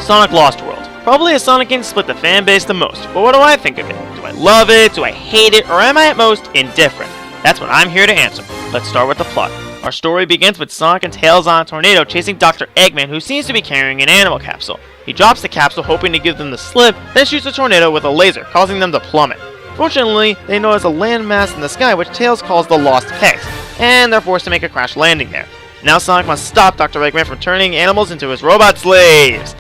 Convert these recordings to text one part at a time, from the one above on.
Sonic Lost World. Probably a Sonic game to split the fan base the most, but what do I think of it? Do I love it? Do I hate it? Or am I at most indifferent? That's what I'm here to answer. Let's start with the plot. Our story begins with Sonic and Tails on a tornado chasing Dr. Eggman, who seems to be carrying an animal capsule. He drops the capsule hoping to give them the slip, then shoots the tornado with a laser, causing them to plummet. Fortunately, they notice a landmass in the sky which Tails calls the Lost Pegs, and they're forced to make a crash landing there. Now Sonic must stop Dr. Eggman from turning animals into his robot slaves.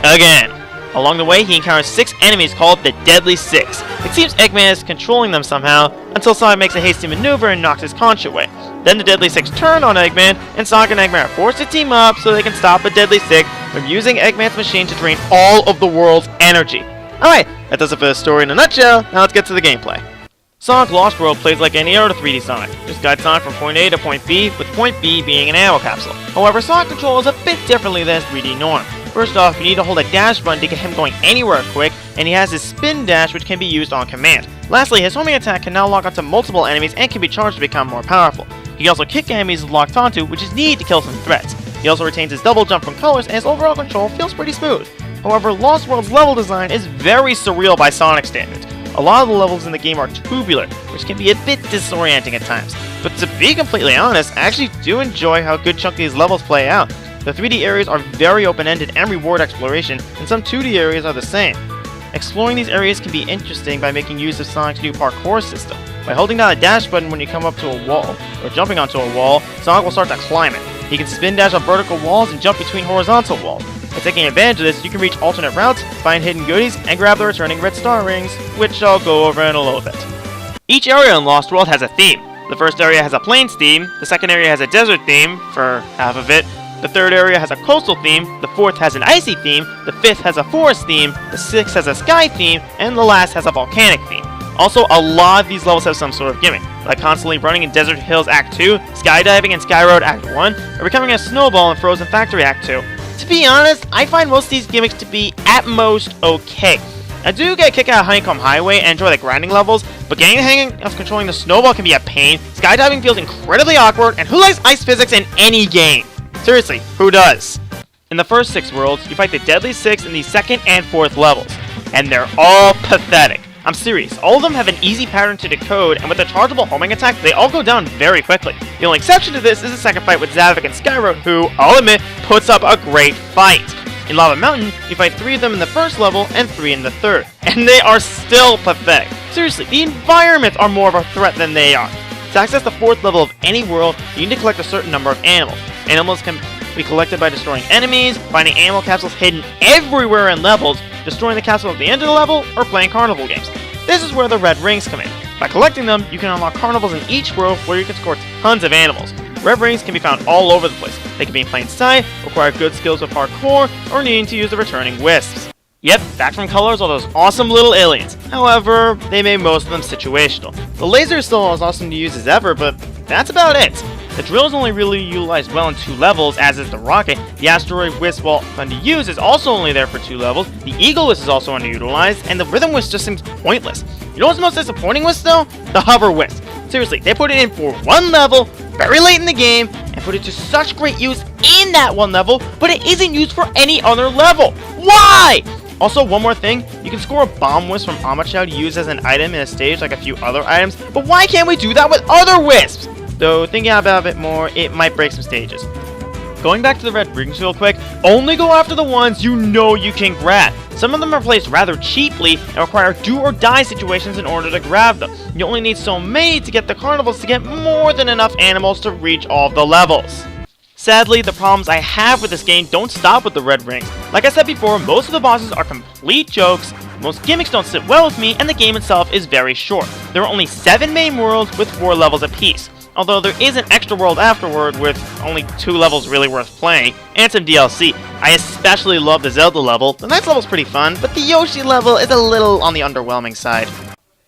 Again. Along the way, he encounters 6 enemies called the Deadly Six. It seems Eggman is controlling them somehow, until Sonic makes a hasty maneuver and knocks his conch away. Then the Deadly Six turn on Eggman, and Sonic and Eggman are forced to team up so they can stop the Deadly Six from using Eggman's machine to drain all of the world's energy. Alright, that does it for the story in a nutshell. Now let's get to the gameplay. Sonic Lost World plays like any other 3D Sonic. Just guide Sonic from point A to point B, with point B being an ammo capsule. However, Sonic controls a bit differently than his 3D norm. First off, you need to hold a dash button to get him going anywhere quick, and he has his spin dash which can be used on command. Lastly, his homing attack can now lock onto multiple enemies and can be charged to become more powerful. He can also kick enemies locked onto, which is needed to kill some threats. He also retains his double jump from colors, and his overall control feels pretty smooth. However, Lost World's level design is very surreal by Sonic standards. A lot of the levels in the game are tubular, which can be a bit disorienting at times. But to be completely honest, I actually do enjoy how good chunk of these levels play out. The 3D areas are very open-ended and reward exploration, and some 2D areas are the same. Exploring these areas can be interesting by making use of Sonic's new parkour system. By holding down a dash button when you come up to a wall, or jumping onto a wall, Sonic will start to climb it. He can spin dash up vertical walls and jump between horizontal walls. By taking advantage of this, you can reach alternate routes, find hidden goodies, and grab the returning red star rings, which I'll go over in a little bit. Each area in Lost World has a theme. The first area has a plains theme, the second area has a desert theme, for half of it, the third area has a coastal theme, the fourth has an icy theme, the fifth has a forest theme, the sixth has a sky theme, and the last has a volcanic theme. Also, a lot of these levels have some sort of gimmick, like constantly running in Desert Hills Act 2, skydiving in Sky Road Act 1, or becoming a snowball in Frozen Factory Act 2. To be honest, I find most of these gimmicks to be, at most, okay. I do get a kick out of Honeycomb Highway and enjoy the grinding levels, but getting the hang of controlling the snowball can be a pain, skydiving feels incredibly awkward, and who likes ice physics in any game? Seriously, who does? In the first 6 worlds, you fight the Deadly Six in the second and fourth levels, and they're all pathetic. I'm serious, all of them have an easy pattern to decode, and with a chargeable homing attack, they all go down very quickly. The only exception to this is the second fight with Zavok and Skyroad, who, I'll admit, puts up a great fight. In Lava Mountain, you fight 3 of them in the first level and 3 in the third, and they are still pathetic. Seriously, the environments are more of a threat than they are. To access the 4th level of any world, you need to collect a certain number of animals. Animals can be collected by destroying enemies, finding animal capsules hidden everywhere in levels, destroying the capsule at the end of the level, or playing carnival games. This is where the red rings come in. By collecting them, you can unlock carnivals in each world where you can score tons of animals. Red rings can be found all over the place. They can be in plain sight, require good skills with parkour, or needing to use the returning wisps. Yep, back from Colors are those awesome little aliens. However, they made most of them situational. The laser is still as awesome to use as ever, but that's about it. The drill is only really utilized well in 2 levels, as is the rocket. The asteroid wisp, while fun to use, is also only there for 2 levels. The eagle wisp is also underutilized, and the rhythm wisp just seems pointless. You know what's the most disappointing wisp though? The hover wisp. Seriously, they put it in for 1 level, very late in the game, and put it to such great use in that 1 level, but it isn't used for any other level. Why? Also, one more thing, you can score a bomb wisp from Amachow to use as an item in a stage like a few other items, but why can't we do that with other wisps? Though, thinking about it more, it might break some stages. Going back to the red rings real quick, only go after the ones you know you can grab. Some of them are placed rather cheaply and require do-or-die situations in order to grab them. You only need so many to get the carnivals to get more than enough animals to reach all of the levels. Sadly, the problems I have with this game don't stop with the red rings. Like I said before, most of the bosses are complete jokes, most gimmicks don't sit well with me, and the game itself is very short. There are only 7 main worlds with 4 levels apiece. Although there is an extra world afterward with only 2 levels really worth playing, and some DLC. I especially love the Zelda level. The next level's pretty fun, but the Yoshi level is a little on the underwhelming side.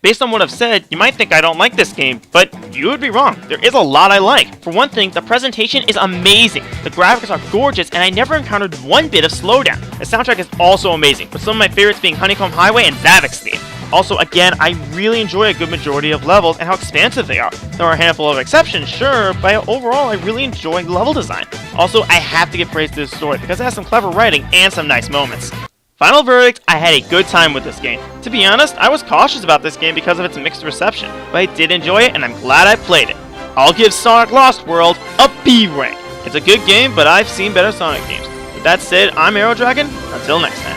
Based on what I've said, you might think I don't like this game, but you would be wrong. There is a lot I like. For one thing, the presentation is amazing. The graphics are gorgeous, and I never encountered one bit of slowdown. The soundtrack is also amazing, with some of my favorites being Honeycomb Highway and Zavok's theme. Also, again, I really enjoy a good majority of levels and how expansive they are. There are a handful of exceptions, sure, but overall I really enjoy level design. Also, I have to give praise to this story because it has some clever writing and some nice moments. Final verdict, I had a good time with this game. To be honest, I was cautious about this game because of its mixed reception, but I did enjoy it and I'm glad I played it. I'll give Sonic Lost World a B rank. It's a good game, but I've seen better Sonic games. With that said, I'm Aero Dragon. Until next time.